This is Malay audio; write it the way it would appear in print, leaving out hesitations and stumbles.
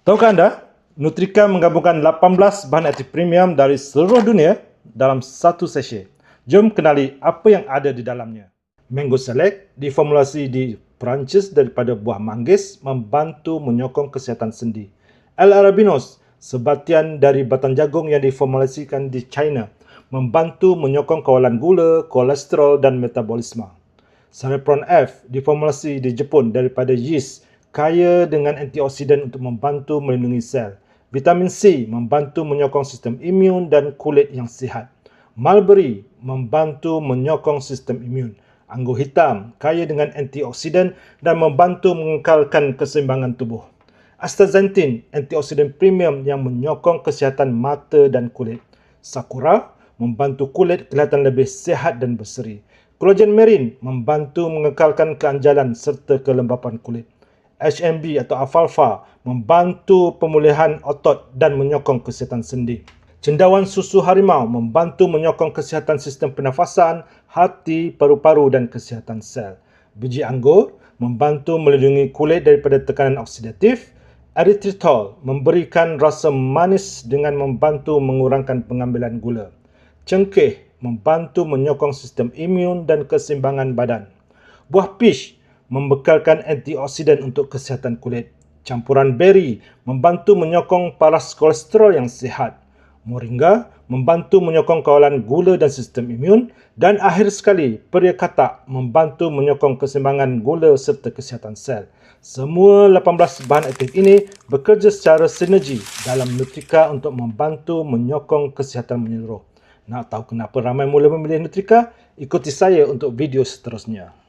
Tahukah anda, Nutrika menggabungkan 18 bahan aktif premium dari seluruh dunia dalam satu sachet. Jom kenali apa yang ada di dalamnya. Mango Select diformulasi di Perancis daripada buah manggis membantu menyokong kesihatan sendi. L-Arabinos, sebatian dari batang jagung yang diformulasikan di China, membantu menyokong kawalan gula, kolesterol dan metabolisme. Saffron F diformulasi di Jepun daripada yeast, kaya dengan antioksidan untuk membantu melindungi sel. Vitamin C membantu menyokong sistem imun dan kulit yang sihat. Mulberry membantu menyokong sistem imun. Anggur hitam kaya dengan antioksidan dan membantu mengekalkan keseimbangan tubuh. Astaxanthin, antioksidan premium yang menyokong kesihatan mata dan kulit. Sakura membantu kulit kelihatan lebih sihat dan berseri. Collagen marine membantu mengekalkan keanjalan serta kelembapan kulit. HMB atau alfalfa membantu pemulihan otot dan menyokong kesihatan sendi. Cendawan susu harimau membantu menyokong kesihatan sistem pernafasan, hati, paru-paru dan kesihatan sel. Biji anggur membantu melindungi kulit daripada tekanan oksidatif. Erythritol memberikan rasa manis dengan membantu mengurangkan pengambilan gula. Cengkeh membantu menyokong sistem imun dan keseimbangan badan. Buah peach membekalkan antioksidan untuk kesihatan kulit. Campuran beri membantu menyokong paras kolesterol yang sihat. Moringa membantu menyokong kawalan gula dan sistem imun. Dan akhir sekali, peria katak membantu menyokong keseimbangan gula serta kesihatan sel. Semua 18 bahan aktif ini bekerja secara sinergi dalam Nutrika untuk membantu menyokong kesihatan menyeluruh. Nak tahu kenapa ramai mula memilih Nutrika? Ikuti saya untuk video seterusnya.